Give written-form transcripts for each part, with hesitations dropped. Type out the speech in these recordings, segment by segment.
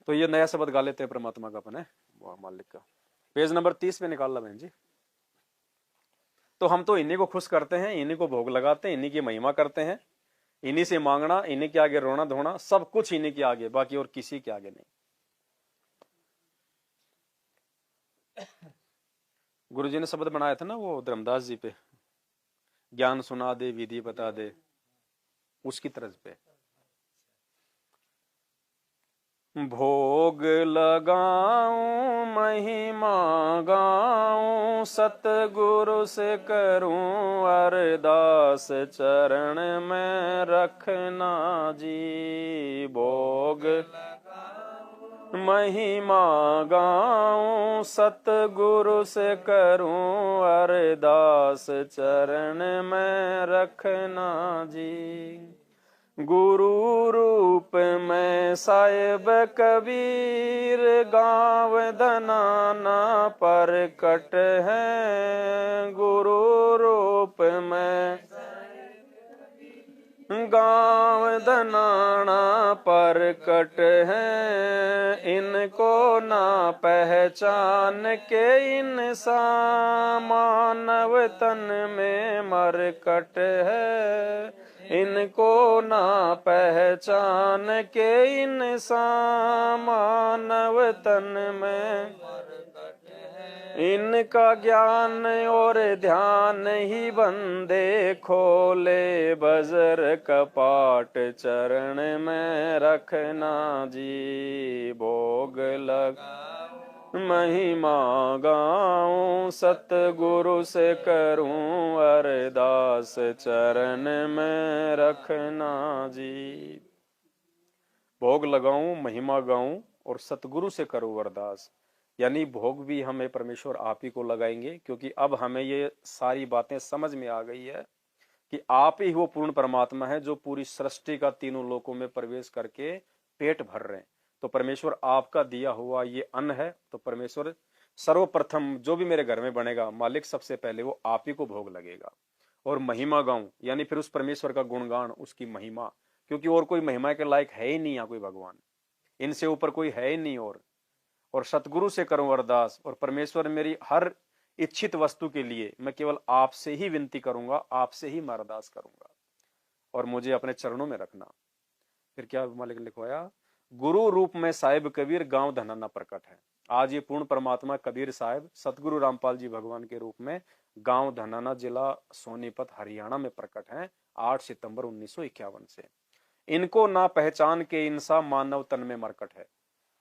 तो ये नया शब्द गा लेते हैं परमात्मा का अपन है मालिक का। पेज नंबर 30 पे निकाल ला बहन जी। तो हम तो इन्हीं को खुश करते हैं, इन्हीं को भोग लगाते हैं, इन्हीं की महिमा करते हैं, इन्हीं से मांगना, इन्हीं के आगे रोना धोना, सब कुछ इन्हीं के आगे, बाकी और किसी के आगे नहीं। गुरु जी ने शब्द बनाया था ना वो धर्मदास जी पे, ज्ञान सुना दे विधि बता दे, उसकी तरज पे। भोग लगाऊं महिमा गाऊं, सतगुरु से करूं अरदास, चरण में रखना जी। भोग महिमा गाऊं, सतगुरु से करूं अरदास, चरण में रखना जी। गुरु रूप में साहिब कबीर, गाँव धनाना प्रकट है। गुरु रूप में गाँव धनाना प्रकट है। इनको ना पहचान के इंसान, मानव तन में मरकट है। इनको ना पहचान के इंसान, मानव तन में इनका ज्ञान और ध्यान ही बंदे खोले, बजर कपाट चरण में रखना जी। भोग लग महिमा गाऊं, सतगुरु से करूं अरदास, चरण में रखना जी। भोग लगाऊं, महिमा गाऊं और सतगुरु से करूं अरदास, यानी भोग भी हमें परमेश्वर आप ही को लगाएंगे, क्योंकि अब हमें ये सारी बातें समझ में आ गई है कि आप ही वो पूर्ण परमात्मा है जो पूरी सृष्टि का तीनों लोकों में प्रवेश करके पेट भर रहे हैं। तो परमेश्वर आपका दिया हुआ ये अन्न है, तो परमेश्वर सर्वप्रथम जो भी मेरे घर में बनेगा मालिक, सबसे पहले वो आप ही को भोग लगेगा। और महिमा गाऊं, यानी फिर उस परमेश्वर का गुणगान, उसकी महिमा, क्योंकि और कोई महिमा के लायक है ही नहीं यहाँ कोई भगवान, इनसे ऊपर कोई है ही नहीं। और सतगुरु से करूं अरदास, और परमेश्वर मेरी हर इच्छित वस्तु के लिए मैं केवल आपसे ही विनती करूंगा, आपसे ही मैं अरदास करूंगा, और मुझे अपने चरणों में रखना। फिर क्या मालिक ने लिखवाया, गुरु रूप में साहिब कबीर, गांव धनाना प्रकट है। आज ये पूर्ण परमात्मा कबीर साहिब सतगुरु रामपाल जी भगवान के रूप में गांव धनाना, जिला सोनीपत, हरियाणा में प्रकट है 8 सितंबर 1951 से। इनको ना पहचान के इंसान, मानव तन में मरकट है।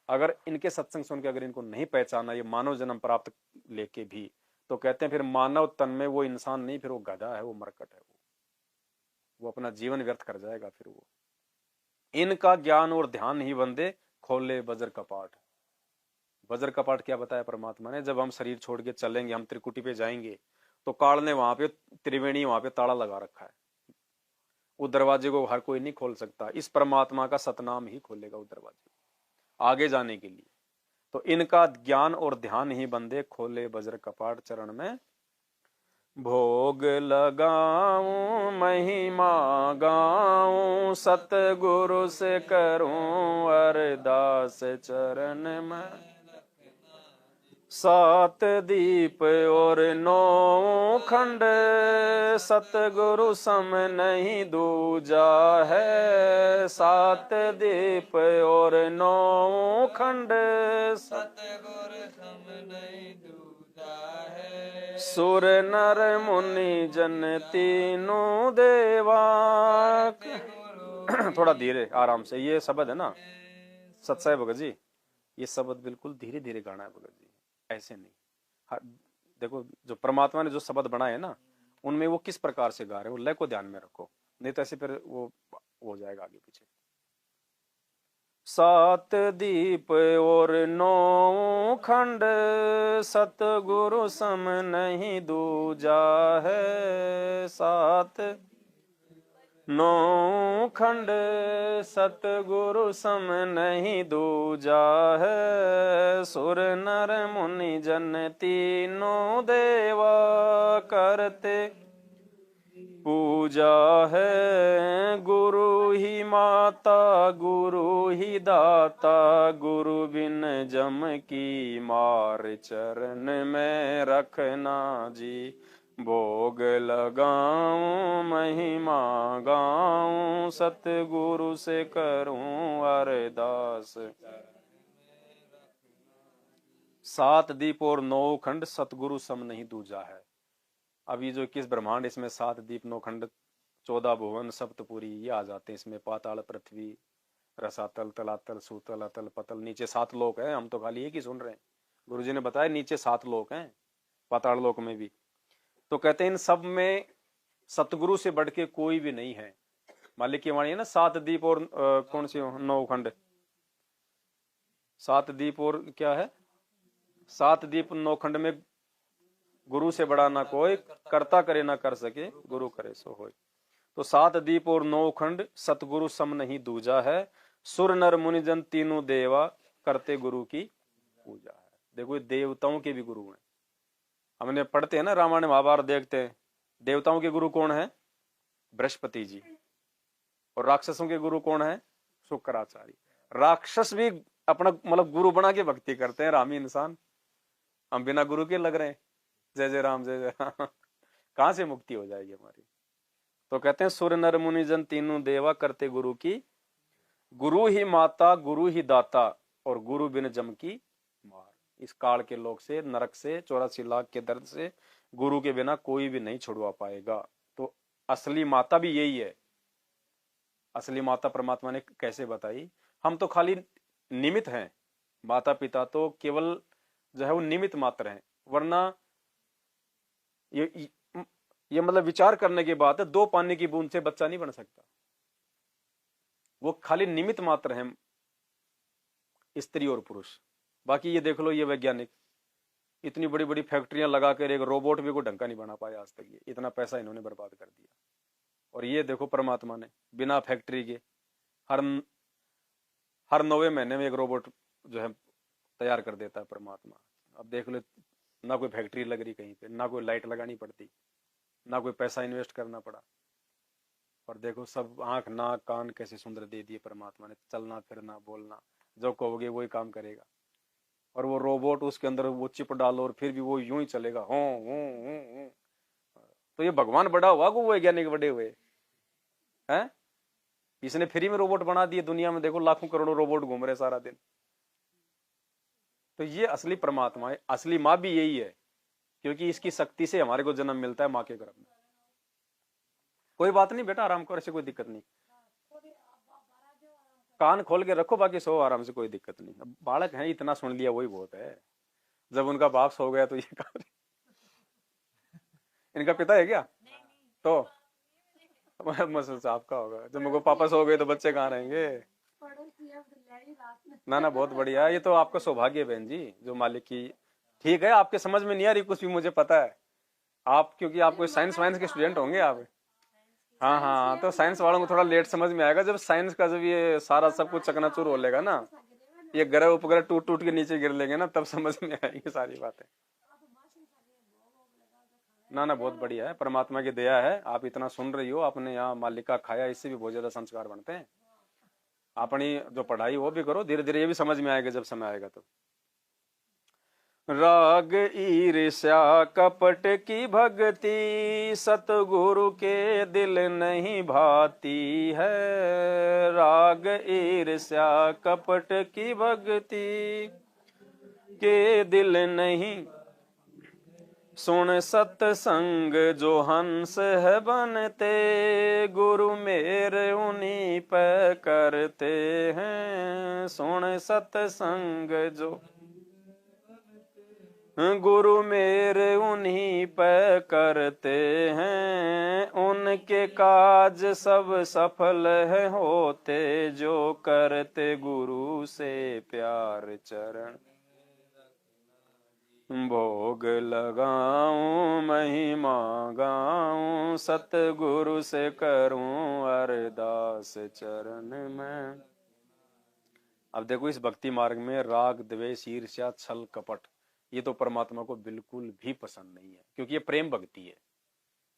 अगर इनके सत्संग सुन के अगर इनको नहीं पहचाना, ये मानव जन्म प्राप्त लेके भी, तो कहते हैं फिर मानव तन में वो इंसान नहीं, फिर वो गधा है, वो मरकट है, वो अपना जीवन व्यर्थ कर जाएगा। फिर वो इनका ज्ञान और ध्यान ही बंदे खोले बजर कपाट। बजर कपाट क्या बताया परमात्मा ने, जब हम शरीर छोड़ के चलेंगे, हम त्रिकुटी पे जाएंगे, तो काल ने वहां पे त्रिवेणी वहां पे ताला लगा रखा है, उस दरवाजे को हर कोई नहीं खोल सकता, इस परमात्मा का सतनाम ही खोलेगा उस दरवाजे आगे जाने के लिए। तो इनका ज्ञान और ध्यान ही बंदे खोले बज्र कपाट, चरण में भोग लगाऊं, महिमा गाऊं, सतगुरु से करूं अरदास, चरण में 7 दीप और 9 खंड, सतगुरु सम नहीं दूजा है। 7 दीप और 9 खंड, सतगुरु सम नहीं दूजा है। सुर नर मुनि जन तीनों देवा। थोड़ा धीरे आराम से, ये शब्द है ना सत्साई भगत जी, ये शब्द बिल्कुल धीरे धीरे गाना है भगत जी, ऐसे नहीं। देखो जो परमात्मा ने जो शब्द बनाए है ना, उनमें वो किस प्रकार से गा रहे हैं, वो लय को ध्यान में रखो, नहीं तो ऐसे फिर वो हो जाएगा आगे पीछे। 7 दीप और 9 खंड, सतगुरु सम नहीं दूजा है। 7 9 खंड, सतगुरु सम नहीं दूजा है। सुर नर मुनि जन तीनों देवा, करते पूजा है। गुरु ही माता गुरु ही दाता, गुरु बिन जम की मार, चरण में रखना जी। भोग लगाऊं महिमा गाऊं, सतगुरु से करूं अरदास। सात दीप और नौ खंड, सतगुरु सम नहीं दूजा है। अब ये जो 21 ब्रह्मांड, इसमें सात दीप नौ खंड 14 भुवन सप्तपुरी ये आ जाते हैं इसमें। पाताल पृथ्वी रसातल तलातल सूतल अतल पतल, नीचे 7 लोक हैं। हम तो खाली एक ही सुन रहे हैं। गुरुजी ने बताया नीचे 7 लोक हैं, पाताल लोक में भी। तो कहते हैं इन सब में सतगुरु से बढ़ के कोई भी नहीं है। मालिक की वाणी है ना, 7 दीप और कौन सी 9 खंड, 7 दीप और क्या है, 7 दीप 9 खंड में गुरु से बड़ा ना कोई, करता करे ना कर सके, गुरु करे सो होय। तो 7 दीप और 9 खंड, सतगुरु सम नहीं दूजा है। सुर नर मुनि जन तीनों देवा, करते गुरु की पूजा है। देखो देवताओं के भी गुरु हैं। हमने पढ़ते हैं ना रामायण महाभारत, देखते हैं देवताओं के गुरु कौन है, बृहस्पति जी। और राक्षसों के गुरु कौन है, शुक्राचार्य। राक्षस भी अपना मतलब गुरु बना के भक्ति करते हैं, रामी इंसान। हम बिना गुरु के लग रहे हैं, जय जय राम जय जय राम। कहां से मुक्ति हो जाएगी हमारी। तो कहते हैं सुर नर मुनि जन तीनों देवा, करते गुरु की। गुरु ही माता गुरु ही दाता, और गुरु बिन जम की मार। इस काल के लोग से, नरक से, 84 लाख के दर्द से गुरु के बिना कोई भी नहीं छुड़वा पाएगा। तो असली माता भी यही है। असली माता परमात्मा ने कैसे बताई, हम तो खाली निमित्त हैं। माता पिता तो केवल जो है वो निमित्त मात्र हैं। वरना ये मतलब विचार करने की बात है, 2 पानी की बूंद से बच्चा नहीं बन सकता। वो खाली निमित्त मात्र हैं, स्त्री और पुरुष। बाकी ये देख लो, ये वैज्ञानिक इतनी बड़ी बड़ी फैक्ट्रियां लगाकर एक रोबोट भी को ढंग का नहीं बना पाया आज तक। ये इतना पैसा इन्होंने बर्बाद कर दिया। और ये देखो परमात्मा ने बिना फैक्ट्री के हर 9वें महीने में एक रोबोट जो है तैयार कर देता है परमात्मा। अब देख लो, ना कोई फैक्ट्री लग रही कहीं पे, ना कोई लाइट लगानी पड़ती, ना कोई पैसा इन्वेस्ट करना पड़ा। और देखो सब आंख नाक कान कैसे सुंदर दे दिए परमात्मा ने। चलना फिरना बोलना, जो कहोगे वही काम करेगा। और वो रोबोट, उसके अंदर वो चिप डालो और फिर भी वो यूं ही चलेगा, हो। तो ये भगवान बड़ा हुआ को वैज्ञानिक बड़े हुए हैं। इसने फ्री में रोबोट बना दिए। दुनिया में देखो लाखों करोड़ों रोबोट घूम रहे सारा दिन। तो ये असली परमात्मा है। असली माँ भी यही है, क्योंकि इसकी शक्ति से हमारे को जन्म मिलता है माँ के गर्भ में। कोई बात नहीं बेटा, आराम करो, ऐसे कोई दिक्कत नहीं। कान खोल के रखो, बाकी सो आराम से, कोई दिक्कत नहीं। अब बालक है, इतना सुन लिया वही बहुत है। जब उनका बाप सो गया तो ये काम। इनका पिता है क्या? तो मसल साहब का होगा। जब मुझको पापा सो गए तो बच्चे कहाँ रहेंगे। ना बहुत बढ़िया। ये तो आपका सौभाग्य है बहन जी, जो मालिक की। ठीक है, आपके समझ में नहीं आ रही कुछ भी, मुझे पता है। आप क्योंकि आप कोई साइंस वाइंस के स्टूडेंट होंगे आप। हाँ हाँ, तो साइंस वालों को थोड़ा लेट समझ में आएगा। जब साइंस का जब ये सारा सब कुछ चकनाचूर हो लेगा ना, ये ग्रह उपग्रह टूट टूट के नीचे गिर लेंगे ना, तब समझ में आएगी सारी बातें। ना बहुत बढ़िया है, परमात्मा की दया है। आप इतना सुन रही हो, आपने यहाँ मालिका खाया, इससे भी बहुत ज्यादा संस्कार बनते हैं। अपनी जो पढ़ाई वो भी करो, धीरे धीरे ये भी समझ में आएगा जब समय आएगा तो। राग ईर्ष्या कपट की भक्ति, सतगुरु के दिल नहीं भाती है। राग ईर्ष्या कपट की भक्ति के दिल नहीं, सुन सत्संग जो हंस है बनते, गुरु मेरे उन्हीं पे करते हैं। सुन सत्संग जो गुरु मेरे उन्हीं पे करते हैं, उनके काज सब सफल है होते, जो करते गुरु से प्यार चरण। भोग लगाऊं महिमा गाऊं, सतगुरु से करूं अरदास चरण में। अब देखो, इस भक्ति मार्ग में राग द्वेष ईर्ष्या छल कपट, ये तो परमात्मा को बिल्कुल भी पसंद नहीं है, क्योंकि ये प्रेम भक्ति है।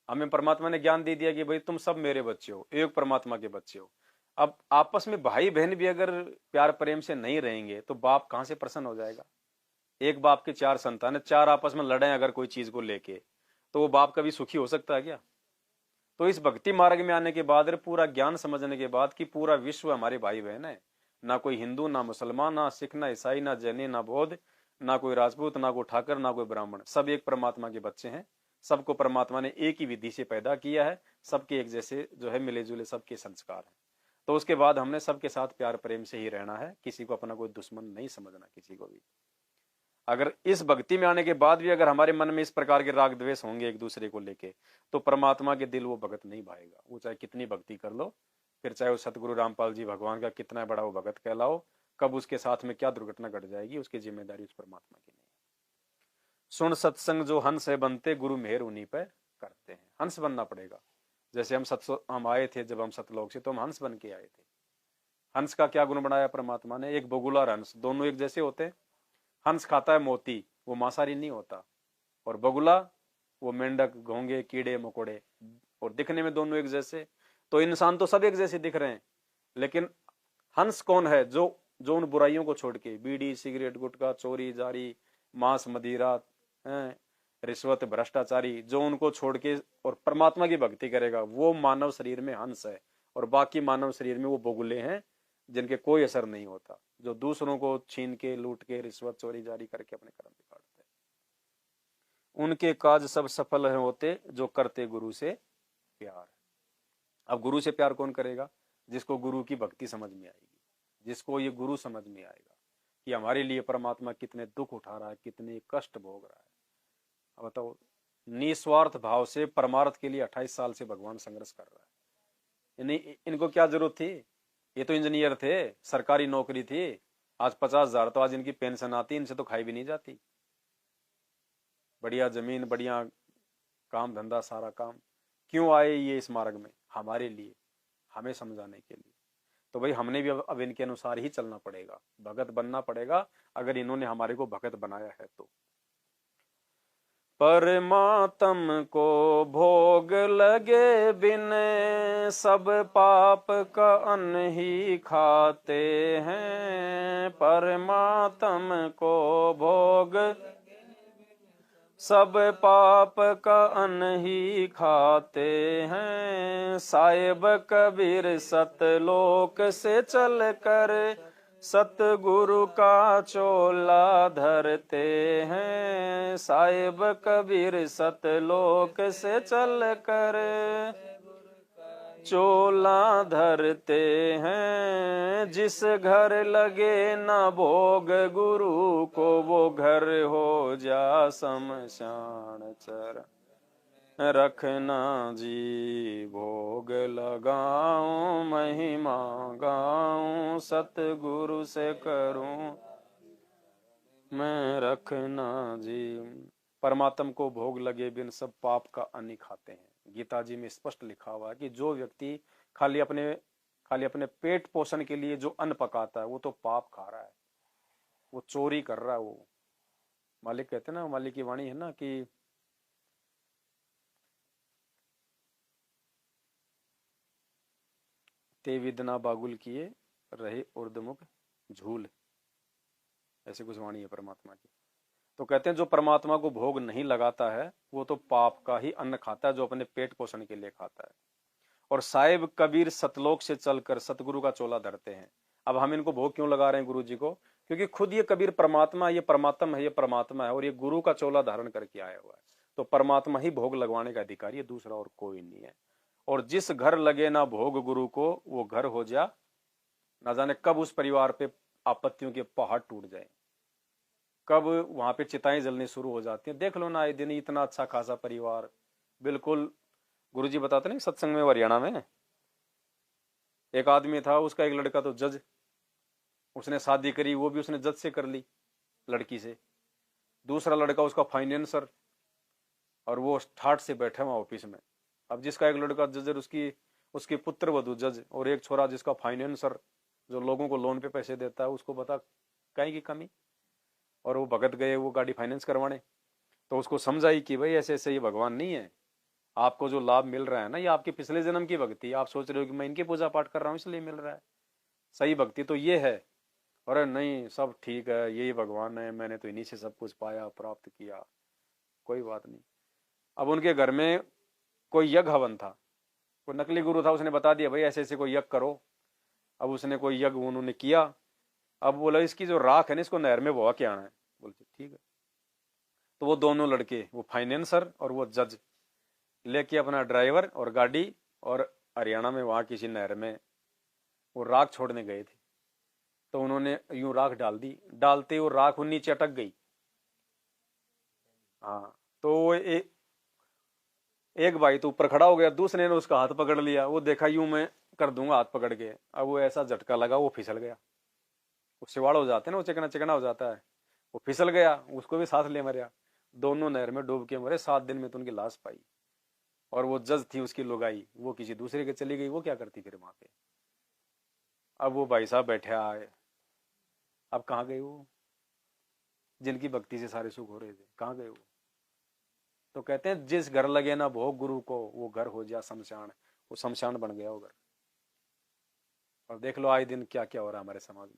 हमें परमात्मा ने ज्ञान दे दिया कि भाई तुम सब मेरे बच्चे हो, एक परमात्मा के बच्चे हो। अब आपस में भाई बहन भी अगर प्यार प्रेम से नहीं रहेंगे तो बाप कहां से प्रसन्न हो जाएगा। एक बाप के चार संतान है, चार आपस में लड़े अगर कोई चीज को लेके, तो वो बाप कभी सुखी हो सकता है क्या। तो इस भक्ति मार्ग में आने के बाद, पूरा ज्ञान समझने के बाद कि पूरा विश्व हमारे भाई बहन है, ना कोई हिंदू, ना मुसलमान, ना सिख, ना ईसाई, ना जैनी, ना बौद्ध, ना कोई राजपूत, ना कोई ठाकर, ना कोई ब्राह्मण, सब एक परमात्मा के बच्चे हैं। सबको परमात्मा ने एक ही विधि से पैदा किया है, सबके एक जैसे जो है मिले जुले सबके संस्कार हैं। तो उसके बाद हमने सबके साथ प्यार प्रेम से ही रहना है, किसी को अपना कोई दुश्मन नहीं समझना, किसी को भी। अगर इस भक्ति में आने के बाद भी अगर हमारे मन में इस प्रकार के राग द्वेष होंगे एक दूसरे को लेके, तो परमात्मा के दिल वो भगत नहीं भाएगा। वो चाहे कितनी भक्ति कर लो, फिर चाहे वो सतगुरु रामपाल जी भगवान का कितना बड़ा वो भगत कहलाओ, कब उसके साथ में क्या दुर्घटना घट जाएगी उसकी जिम्मेदारी उस परमात्मा की नहीं। सुन सत्संग जो हंस है बनते, गुरु मेहर उन्हीं पे करते हैं। हंस बनना पड़ेगा। जैसे हम आए थे, जब हम सतलोक से, तो हम हंस बन के आए थे। हंस का क्या गुण बनाया परमात्मा ने, एक बगुला और हंस दोनों एक जैसे होते हैं। हंस खाता है मोती, वो मांसाहारी नहीं होता, और बगुला वो मेंढक, घोंगे, कीड़े मकोड़े, और दिखने में दोनों एक जैसे। तो इंसान तो सब एक जैसे दिख रहे हैं, लेकिन हंस कौन है, जो जो उन बुराइयों को छोड़ के, बीड़ी सिगरेट गुटखा चोरी जारी मांस मदिरा रिश्वत भ्रष्टाचारी, जो उनको छोड़ के और परमात्मा की भक्ति करेगा, वो मानव शरीर में हंस है। और बाकी मानव शरीर में वो बगुले हैं, जिनके कोई असर नहीं होता, जो दूसरों को छीन के लूट के रिश्वत चोरी जारी करके अपने कर्म बिगाड़ते हैं। उनके काज सब सफल होते, जो करते गुरु से प्यार। अब गुरु से प्यार कौन करेगा, जिसको गुरु की भक्ति समझ में आएगी, जिसको ये गुरु समझ में आएगा कि हमारे लिए परमात्मा कितने दुख उठा रहा है, कितने कष्ट भोग रहा है। अब बताओ, निस्वार्थ भाव से परमार्थ के लिए 28 साल से भगवान संघर्ष कर रहा है। इनको क्या जरूरत थी, ये तो इंजीनियर थे, सरकारी नौकरी थी, आज 50,000 तो आज इनकी पेंशन आती, इनसे तो खाई भी नहीं जाती। बढ़िया जमीन, बढ़िया काम धंधा, सारा काम। क्यों आए ये इस मार्ग में, हमारे लिए, हमें समझाने के लिए। तो भाई हमने भी अब इनके अनुसार ही चलना पड़ेगा, भगत बनना पड़ेगा, अगर इन्होंने हमारे को भगत बनाया है तो। परमात्म को भोग लगे बिन, सब पाप का अन्न ही खाते हैं। परमात्म को भोग सब पाप का अन्न ही खाते हैं। साहिब कबीर सतलोक से चल कर, सतगुरु का चोला धरते हैं। साहिब कबीर सतलोक से चल कर चोला धरते हैं। जिस घर लगे न भोग गुरु को, वो घर हो जा शमशान चर रखना जी। भोग लगाऊं महिमा गाऊं, सतगुरु से करूं मैं रखना जी। परमात्म को भोग लगे बिन सब पाप का अन्न खाते हैं। गीता जी में स्पष्ट लिखा हुआ है कि जो व्यक्ति खाली अपने पेट पोषण के लिए जो अन्न पकाता है, वो तो पाप खा रहा है, वो चोरी कर रहा है। वो मालिक कहते हैं ना, मालिक की वाणी है ना कि ते विदना बागुल किए रहे उर्दमुख झूल, ऐसे कुछ वाणी है परमात्मा की। तो कहते हैं जो परमात्मा को भोग नहीं लगाता है, वो तो पाप का ही अन्न खाता है, जो अपने पेट पोषण के लिए खाता है। और साहिब कबीर सतलोक से चलकर सतगुरु का चोला धरते हैं। अब हम इनको भोग क्यों लगा रहे हैं गुरु जी को, क्योंकि खुद ये कबीर परमात्मा, ये परमात्मा है, ये परमात्मा है, और ये गुरु का चोला धारण करके आया हुआ है। तो परमात्मा ही भोग लगवाने का अधिकारी है, दूसरा और कोई नहीं है। और जिस घर लगे ना भोग गुरु को, वो घर हो जा, ना जाने कब उस परिवार पे आपत्तियों के पहाड़ टूट जाए, कब वहां पे चिताएं जलनी शुरू हो जाती हैं। देख लो ना, आए दिन इतना अच्छा खासा परिवार, बिल्कुल। गुरुजी बताते नहीं सत्संग में, हरियाणा में एक आदमी था, उसका एक लड़का तो जज, उसने शादी करी, वो भी उसने जज से कर ली, लड़की से। दूसरा लड़का उसका फाइनेंसर, और वो ठाट से बैठे हुआ ऑफिस में। अब जिसका एक लड़का जज, उसकी उसकी पुत्र वधु जज, और एक छोरा जिसका फाइनेंसर, जो लोगों को लोन पे पैसे देता है, उसको बता कहीं की कमी। और वो भगत गए वो गाड़ी फाइनेंस करवाने, तो उसको समझाई कि भाई ऐसे ऐसे ये भगवान नहीं है, आपको जो लाभ मिल रहा है ना, ये आपके पिछले जन्म की भक्ति। आप सोच रहे हो कि मैं इनकी पूजा पाठ कर रहा हूँ इसलिए मिल रहा है। सही भक्ति तो ये है। अरे नहीं, सब ठीक है, यही भगवान है, मैंने तो इन्हीं से सब कुछ पाया, प्राप्त किया, कोई बात नहीं। अब उनके घर में कोई यज्ञ हवन था, कोई नकली गुरु था, उसने बता दिया भाई ऐसे ऐसे कोई यज्ञ करो। अब उसने कोई यज्ञ उन्होंने किया। अब बोला इसकी जो राख है ना, इसको नहर में बहा के आना है। बोलते ठीक है। तो वो दोनों लड़के, वो फाइनेंसर और वो जज, लेके अपना ड्राइवर और गाड़ी और हरियाणा में वहां किसी नहर में वो राख छोड़ने गए थे। तो उन्होंने यूं राख डाल दी, डालते वो राख नीचे अटक गई। हाँ, तो वो एक भाई तो ऊपर खड़ा हो गया, दूसरे ने उसका हाथ पकड़ लिया। वो देखा यूं मैं कर दूंगा हाथ पकड़ के, अब वो ऐसा झटका लगा, वो फिसल गया। वो सिवाड़ हो जाते ना, वो चिकना चिकना हो जाता है। वो फिसल गया, उसको भी साथ ले मरिया। दोनों नहर में डूब के मरे। 7 दिन में तो उनकी लाश पाई। और वो जज थी उसकी लुगाई, वो किसी दूसरे के चली गई, वो क्या करती फिर वहां पे। अब वो भाई साहब बैठे आए, अब कहाँ गए वो जिनकी भक्ति से सारे सुख हो रहे थे, कहाँ गए वो। तो कहते हैं जिस घर लगे ना भोग गुरु को, वो घर हो जा शमशान। वो शमशान बन गया वो घर। और देख लो आए दिन क्या क्या हो रहा है हमारे समाज में।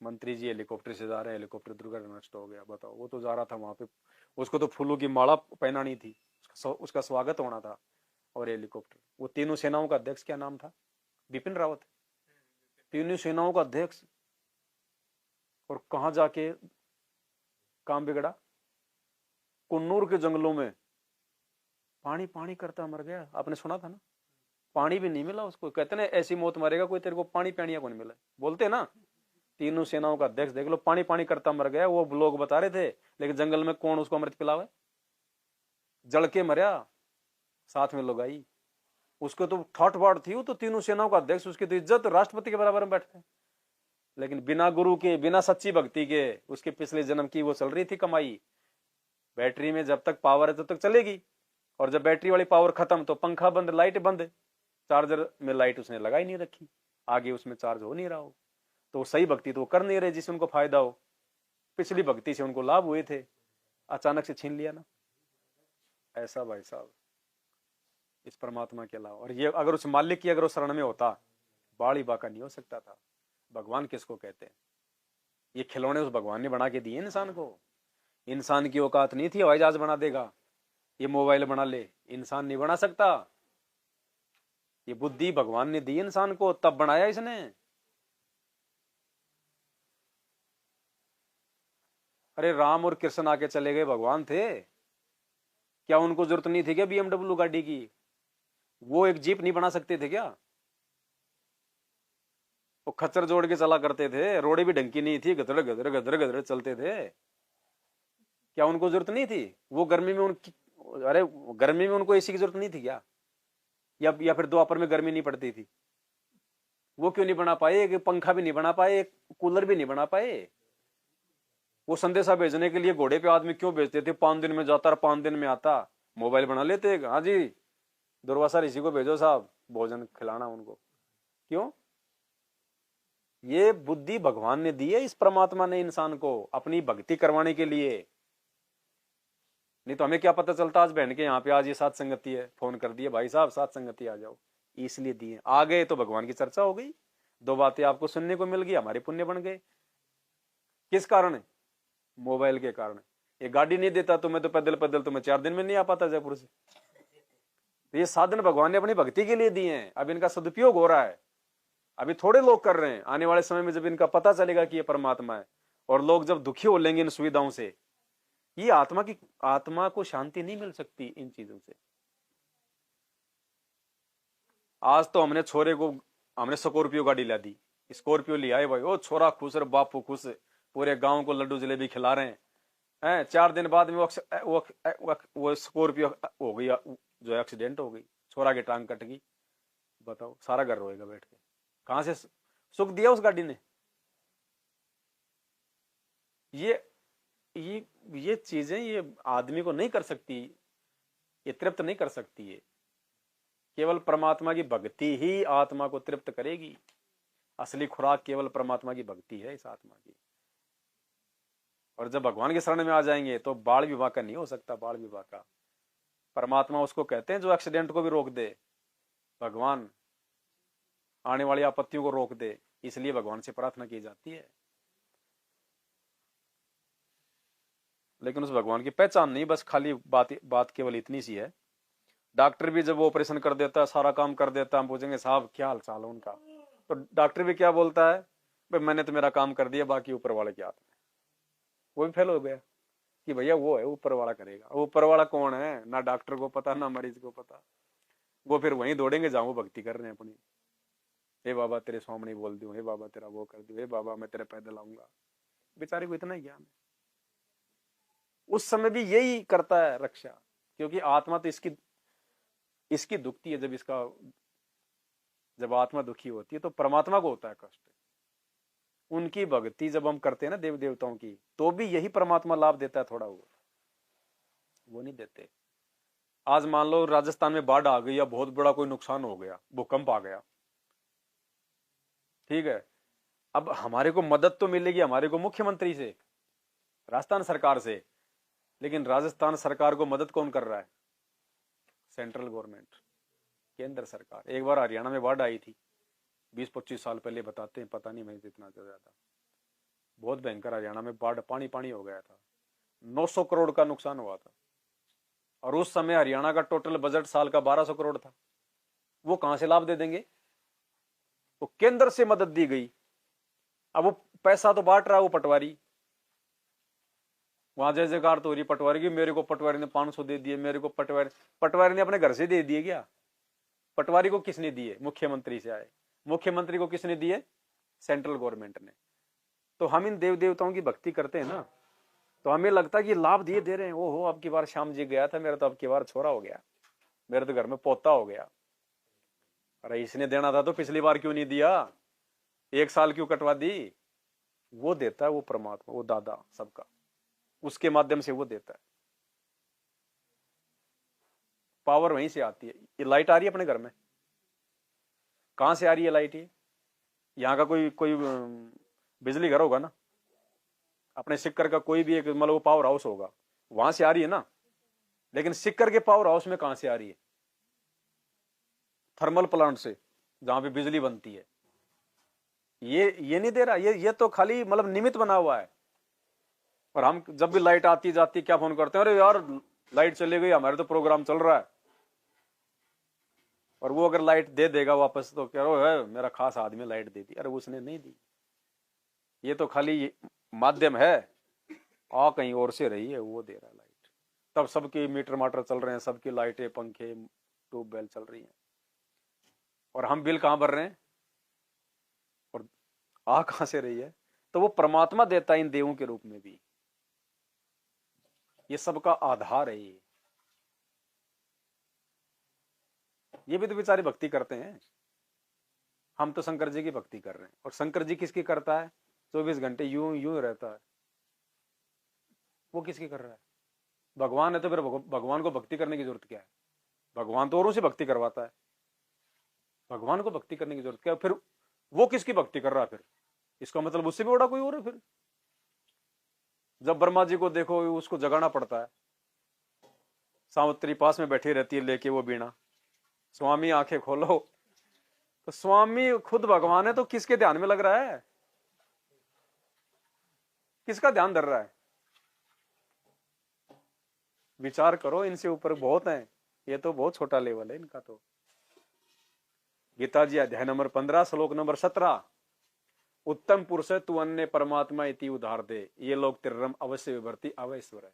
मंत्री जी हेलीकॉप्टर से जा रहे हैं, हेलीकॉप्टर दुर्घटना नष्ट हो गया। बताओ, वो तो जा रहा था वहां पे, उसको तो फूलों की माला पहनानी थी, उसका स्वागत होना था। और हेलीकॉप्टर, वो तीनों सेनाओं का अध्यक्ष क्या नाम था, बिपिन रावत। तीनों सेनाओं का अध्यक्ष, और कहा जाके काम बिगड़ा। कुन्नूर के जंगलों में पानी पानी करता मर गया। आपने सुना था ना, पानी भी नहीं मिला उसको। कहते ना ऐसी मौत मरेगा कोई तेरे को पानी पानिया को नहीं मिला, बोलते ना। तीनों सेनाओं का अध्यक्ष देख लो, पानी पानी करता मर गया। वो लोग बता रहे थे, लेकिन जंगल में कौन उसको अमृत पिलावे, जल के मरया। साथ में लोग आई, उसको तो ठाट बाट थी। वो तो तीनों सेनाओं का अध्यक्ष, उसकी तो इज्जत राष्ट्रपति के बराबर में बैठे। लेकिन बिना गुरु के, बिना सच्ची भक्ति के, उसके पिछले जन्म की वो चल रही थी कमाई। बैटरी में जब तक पावर है तब तक चलेगी, और जब बैटरी वाली पावर खत्म तो पंखा बंद, लाइट बंद। चार्जर में लाइट उसने लगाई नहीं रखी, आगे उसमें चार्ज हो नहीं रहा हो। तो सही भक्ति तो कर नहीं रहे जिससे उनको फायदा हो। पिछली भक्ति से उनको लाभ हुए थे, अचानक से छीन लिया ना। ऐसा भाई साहब इस परमात्मा के अलावा। और ये अगर उस मालिक की अगर उस शरण में होता, बाड़ी बाका नहीं हो सकता था। भगवान किसको कहते हैं, ये खिलौने उस भगवान ने बना के दिए इंसान को। इंसान की औकात नहीं थी हवाई जहाज बना देगा, ये मोबाइल बना ले, इंसान नहीं बना सकता। ये बुद्धि भगवान ने दी इंसान को, तब बनाया इसने। अरे राम और कृष्ण आके चले गए, भगवान थे। क्या उनको जरूरत नहीं थी क्या BMW गाड़ी की, वो एक जीप नहीं बना सकते थे क्या। वो खच्चर जोड़ के चला करते थे, रोडे भी ढंग की नहीं थी, गधड़ गधड़ गधड़ गधड़ चलते थे। क्या उनको जरूरत नहीं थी, वो गर्मी में उनकी, अरे गर्मी में उनको एसी की जरूरत नहीं थी क्या, या फिर द्वापर में गर्मी नहीं पड़ती थी। वो क्यों नहीं बना पाए, एक पंखा भी नहीं बना पाए, एक कूलर भी नहीं बना पाए। वो संदेशा भेजने के लिए घोड़े पे आदमी क्यों भेजते थे, 5 दिन में जाता और 5 दिन में आता। मोबाइल बना लेते, हाँ जी दुर्वासा ऋषि को भेजो साहब, भोजन खिलाना उनको। क्यों, ये बुद्धि भगवान ने दी है इस परमात्मा ने इंसान को अपनी भक्ति करवाने के लिए। नहीं तो हमें क्या पता चलता आज बहन के यहाँ पे आज ये सात संगति है, फोन कर दिए भाई साहब सात संगति आ जाओ, इसलिए दिए। आ गए तो भगवान की चर्चा हो गई, 2 बातें आपको सुनने को मिल गई, हमारे पुण्य बन गए। किस कारण, मोबाइल के कारण। ये गाड़ी नहीं देता तो मैं तो पैदल पैदल तो मैं 4 दिन में नहीं आ पाता जयपुर से। तो ये साधन भगवान ने अपनी भक्ति के लिए दिए हैं, अब इनका सदुपयोग हो रहा है। अभी थोड़े लोग कर रहे हैं, आने वाले समय में जब इनका पता चलेगा कि ये परमात्मा है, और लोग जब दुखी हो लेंगे इन सुविधाओं से, ये आत्मा को शांति नहीं मिल सकती इन चीजों से। आज तो हमने स्कॉर्पियो गाड़ी ला दी, स्कॉर्पियो ले आए भाई, ओ छोरा खुश और बापू खुश, पूरे गांव को लड्डू जलेबी खिला रहे हैं। 4 दिन बाद में वो स्कॉर्पियो हो गई, जो एक्सीडेंट हो गई, छोरा की टांग कट गई। बताओ, सारा घर रोएगा बैठ के। कहां से सुख दिया उस गाड़ी ने। ये ये ये चीजें ये आदमी को नहीं कर सकती, ये तृप्त नहीं कर सकती है। केवल परमात्मा की भक्ति ही आत्मा को तृप्त करेगी। असली खुराक केवल परमात्मा की भक्ति है इस आत्मा की। और जब भगवान के शरण में आ जाएंगे तो बाल विवाह का नहीं हो सकता, बाल विवाह का। परमात्मा उसको कहते हैं जो एक्सीडेंट को भी रोक दे, भगवान आने वाली आपत्तियों को रोक दे, इसलिए भगवान से प्रार्थना की जाती है। लेकिन उस भगवान की पहचान नहीं, बस खाली बात केवल इतनी सी है। डॉक्टर भी जब वो ऑपरेशन कर देता है, सारा काम कर देता है, हम पूछेंगे साहब क्या हाल चाल है उनका, तो डॉक्टर भी क्या बोलता है, भाई मैंने तो मेरा काम कर दिया, बाकी ऊपर वाले के हाथ में। वो भी फेल हो गया कि भैया वो है, ऊपर वाला करेगा। ऊपर वाला कौन है, ना डॉक्टर को पता ना मरीज को पता। वो फिर वहीं दौड़ेंगे जहां वो भक्ति कर रहे हैं अपनी। हे बाबा तेरे सामने बोल दूं, हे बाबा तेरा वो कर दूं, हे बाबा मैं तेरे पैदल आऊंगा। बेचारे को इतना ही ज्ञान है। उस समय भी यही करता है रक्षा, क्योंकि आत्मा तो इसकी दुखती है। जब आत्मा दुखी होती है तो परमात्मा को होता है कष्ट। उनकी भक्ति जब हम करते हैं ना देव देवताओं की, तो भी यही परमात्मा लाभ देता है थोड़ा, वो नहीं देते। आज मान लो राजस्थान में बाढ़ आ गई या बहुत बड़ा कोई नुकसान हो गया, भूकंप आ गया, ठीक है, अब हमारे को मदद तो मिलेगी हमारे को मुख्यमंत्री से, राजस्थान सरकार से, लेकिन राजस्थान सरकार को मदद कौन कर रहा है? सेंट्रल गवर्नमेंट, केंद्र सरकार। एक बार हरियाणा में बाढ़ आई थी 20-25 साल पहले, बताते हैं, पता नहीं मैं इतना ज्यादा, बहुत भयंकर हरियाणा में बाढ़, पानी पानी हो गया था, 900 करोड़ का नुकसान हुआ था। और उस समय हरियाणा का टोटल बजट साल का 1200 करोड़ था। वो कहां से लाभ दे देंगे? वो केंद्र से मदद दी गई। अब वो पैसा तो बांट रहा है वो पटवारी, वहां जय जयकार तो हो रही पटवारी की, मेरे को पटवारी ने 500 दे दिए, मेरे को पटवारी ने अपने घर से दे दिए क्या? पटवारी को किसने दिए? मुख्यमंत्री से आए। मुख्यमंत्री को किसने दिए? सेंट्रल गवर्नमेंट ने। तो हम इन देव देवताओं की भक्ति करते हैं ना, तो हमें लगता है कि लाभ दिए दे रहे हैं। ओहो अब की बार श्याम जी गया था, मेरा तो अब की बार छोरा हो गया, मेरे तो घर में पोता हो गया। अरे इसने देना था तो पिछली बार क्यों नहीं दिया? 1 साल क्यों कटवा दी? वो देता है वो परमात्मा, वो दादा सबका, उसके माध्यम से वो देता है। पावर वहीं से आती है। ये लाइट आ रही है अपने घर में, कहां से आ रही है लाइट? ये यहाँ का कोई बिजली घर होगा ना, अपने सिक्कर का कोई भी एक मतलब पावर हाउस होगा, वहां से आ रही है ना। लेकिन सिक्कर के पावर हाउस में कहां से आ रही है? थर्मल प्लांट से, जहां पे बिजली बनती है। ये नहीं दे रहा, ये तो खाली मतलब निमित्त बना हुआ है। और हम जब भी लाइट आती जाती क्या फोन करते हैं, अरे यार लाइट चली गई, हमारे तो प्रोग्राम चल रहा है। और वो अगर लाइट दे देगा वापस तो कह रहे है मेरा खास आदमी लाइट दे दी। अरे उसने नहीं दी, ये तो खाली माध्यम है, आ कहीं और से रही है, वो दे रहा है लाइट। तब सबके मीटर माटर चल रहे हैं, सबकी लाइटें पंखे ट्यूबवेल चल रही हैं, और हम बिल कहां भर रहे हैं? और आ कहां से रही है? तो वो परमात्मा देता है इन देवों के रूप में भी। ये सबका आधार है। ये भी तो बेचारे भक्ति करते हैं। हम तो शंकर जी की भक्ति कर रहे हैं, और शंकर जी किसकी करता है? 24 घंटे यूं यूं रहता है। वो किसकी कर रहा है? भगवान है, तो फिर भगवान को भक्ति करने की जरूरत क्या है? भगवान तो औरों से भक्ति करवाता है, भगवान को भक्ति करने की जरूरत क्या है? फिर वो किसकी भक्ति कर रहा है? फिर इसका मतलब उससे भी बड़ा कोई और है। फिर जब ब्रह्मा जी को देखो, उसको जगाना पड़ता है, सावित्री पास में बैठी रहती है लेके वो बीणा, स्वामी आंखें खोलो, तो स्वामी खुद भगवान है, तो किसके ध्यान में लग रहा है? किसका ध्यान धर रहा है? विचार करो, इनसे ऊपर बहुत है, ये तो बहुत छोटा लेवल है इनका। तो गीता जी अध्याय नंबर 15 श्लोक नंबर 17, उत्तम पुरुष है तू अन्य परमात्मा इति उधार दे, ये लोग तिररम अवश्य विभर्ति अवैश्वर है।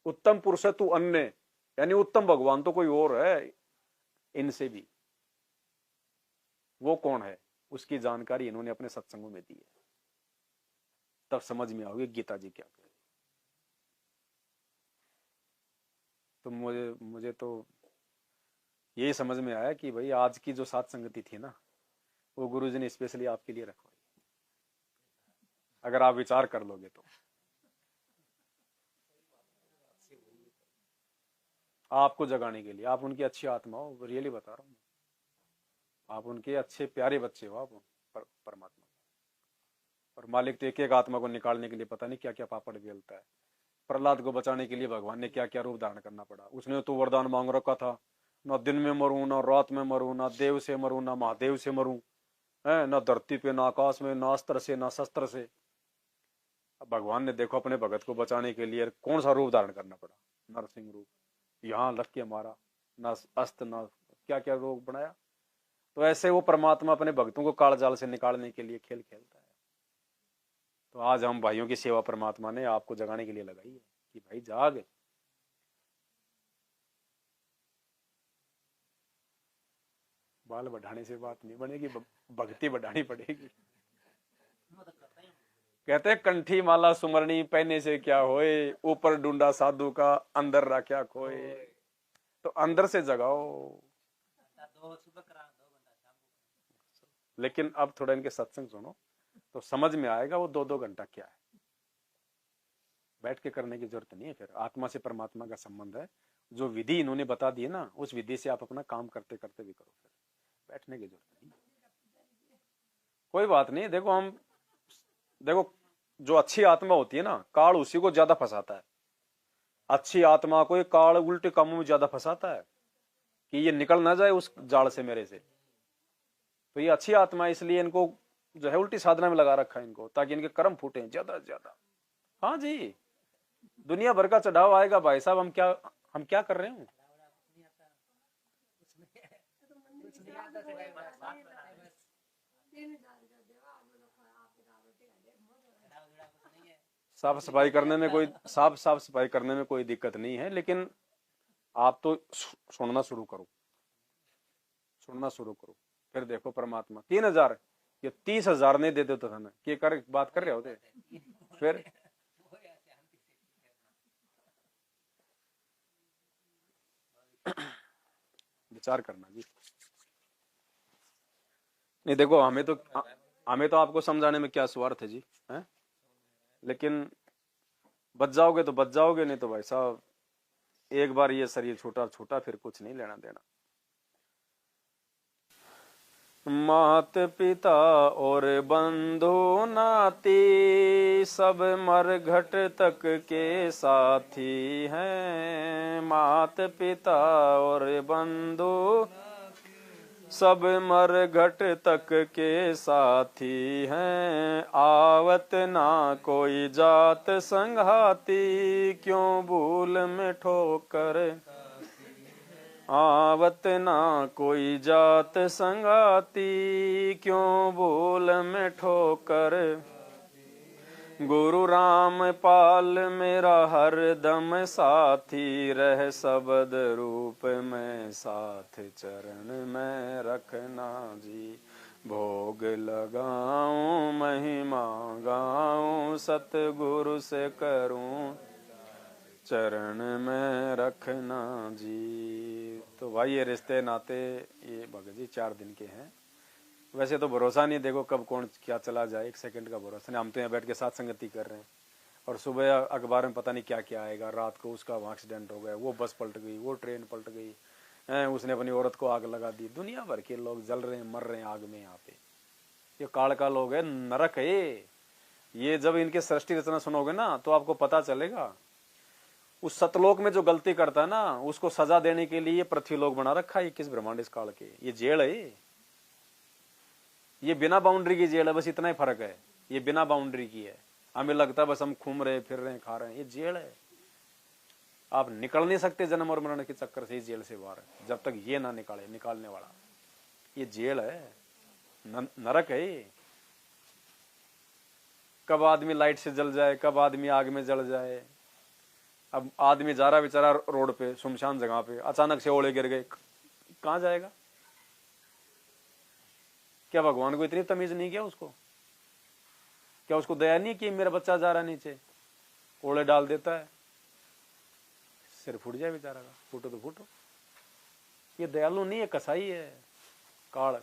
उत्तम पुरुष है तू अन्य, यानी उत्तम भगवान तो कोई और है इनसे भी। वो कौन है, उसकी जानकारी इन्होंने अपने सत्संगों में दी है, तब समझ में आओगे गीता जी क्या कहे। तो मुझे तो यही समझ में आया कि भाई आज की जो सात संगति थी ना, वो गुरुजी ने स्पेशली आपके लिए रखवाई, अगर आप विचार कर लोगे तो। आपको जगाने के लिए, आप उनकी अच्छी आत्मा हो, रियली बता रहा हूँ, आप उनके अच्छे प्यारे बच्चे हो, आप परमात्मा। और मालिक तो एक एक आत्मा को निकालने के लिए पता नहीं क्या क्या पापड़ बेलता है। प्रहलाद को बचाने के लिए भगवान ने क्या क्या रूप धारण करना पड़ा। उसने तो वरदान मांग रखा था, ना दिन में मरूं, ना रात में मरूं, ना देव से मरूं, ना महादेव से मरूं, है ना धरती पे, ना आकाश में, ना अस्त्र से, ना शस्त्र से। अब भगवान ने देखो अपने भगत को बचाने के लिए कौन सा रूप धारण करना पड़ा, नरसिंह रूप, यहाँ लग के मारा, ना अस्त्र, ना क्या क्या रूप बनाया। तो ऐसे वो परमात्मा अपने भक्तों को काल जाल से निकालने के लिए खेल खेलता है। तो आज हम भाइयों की सेवा परमात्मा ने आपको जगाने के लिए लगाई है कि भाई जाग। बाल बढ़ाने से बात नहीं बनेगी, भक्ति बढ़ानी पड़ेगी। कहते हैं कंठी माला सुमरनी पहने से क्या होए, ऊपर ढूंढा साधु का अंदर राख्या खोए। तो अंदर से जगाओ। लेकिन अब थोड़ा इनके सत्संग सुनो तो समझ में आएगा वो 2-2 घंटा क्या है। बैठ के करने की जरूरत नहीं है। फिर आत्मा से परमात्मा का संबंध है। जो विधि इन्होंने बता दी है ना, उस विधि से आप अपना काम करते करते भी करो। फिर बैठने की जरूरत नहीं। कोई बात नहीं। देखो जो अच्छी आत्मा होती है ना, काल उसी को ज्यादा फंसाता है। अच्छी आत्मा को ये काल उल्टे कामों में ज्यादा फंसाता है कि ये निकल ना जाए उस जाल से मेरे से। तो ये अच्छी आत्मा है, इसलिए इनको जो है उल्टी साधना में लगा रखा है इनको, ताकि इनके कर्म फूटे ज्यादा से ज्यादा। हाँ जी, दुनिया भर का चढ़ाव आएगा भाई साहब। हम क्या कर रहे हैं। साफ सफाई करने में कोई दिक्कत नहीं है, लेकिन आप तो सुनना शुरू करो। फिर देखो परमात्मा 3,000 या 30,000 नहीं दे देता था ना, कि कर बात कर रहे होते। फिर विचार करना जी। नहीं देखो, हमें तो आपको समझाने में क्या स्वार्थ है जी, है? लेकिन बच जाओगे तो बच जाओगे, नहीं तो भाई साहब एक बार ये शरीर छूटा छूटा, फिर कुछ नहीं लेना देना। मात पिता और बंधु नाती सब मरघट तक के साथी हैं। मात पिता और बंधु सब मरघट तक के साथी हैं। आवत ना कोई जात संघाती, क्यों भूल में ठोकर। आवत ना कोई जात संगाती, क्यों भूल में ठोकर। गुरु राम पाल मेरा हर दम साथी, रह सबद रूप में साथ चरण में रखना जी। भोग लगाऊं महिमा गाऊं, सतगुरु से करूं चरण में रखना जी। तो भाई ये रिश्ते नाते ये भगत जी 4 दिन के हैं। वैसे तो भरोसा नहीं, देखो कब कौन क्या चला जाए, 1 सेकंड का भरोसा नहीं। हम तो यहाँ बैठ के साथ संगति कर रहे हैं, और सुबह अखबार में पता नहीं क्या क्या आएगा। रात को उसका वहाँ एक्सीडेंट हो गया, वो बस पलट गई, वो ट्रेन पलट गई, उसने अपनी औरत को आग लगा दी। दुनिया भर के लोग जल रहे हैं, मर रहे हैं आग में। यहाँ पे ये काल का लोग है, नरक है ये। जब इनके सृष्टि रचना सुनोगे ना तो आपको पता चलेगा। उस सतलोक में जो गलती करता है ना, उसको सजा देने के लिए पृथ्वीलोक बना रखा है। किस ब्रह्मांड इस काल के, ये जेल है। ये बिना बाउंड्री की जेल है, बस इतना ही फर्क है। ये बिना बाउंड्री की है। हमें लगता है बस हम घूम रहे फिर रहे खा रहे हैं, ये जेल है। आप निकल नहीं सकते जन्म और मरण के चक्कर से इस जेल से बाहर, जब तक ये ना निकालने वाला। ये जेल है, नरक है ये। कब आदमी लाइट से जल जाए, कब आदमी आग में जल जाए। अब आदमी जा रहा बेचारा रोड पे, सुनसान जगह पे, अचानक से ओले गिर गए, कहां जाएगा। क्या भगवान को इतनी तमीज नहीं किया उसको? क्या उसको दया नहीं कि मेरा बच्चा जा रहा नीचे, ओले डाल देता है, सिर फूट जाए बेचारा का। फूटो तो फूटो। ये दयालु नहीं है, कसाई है काल।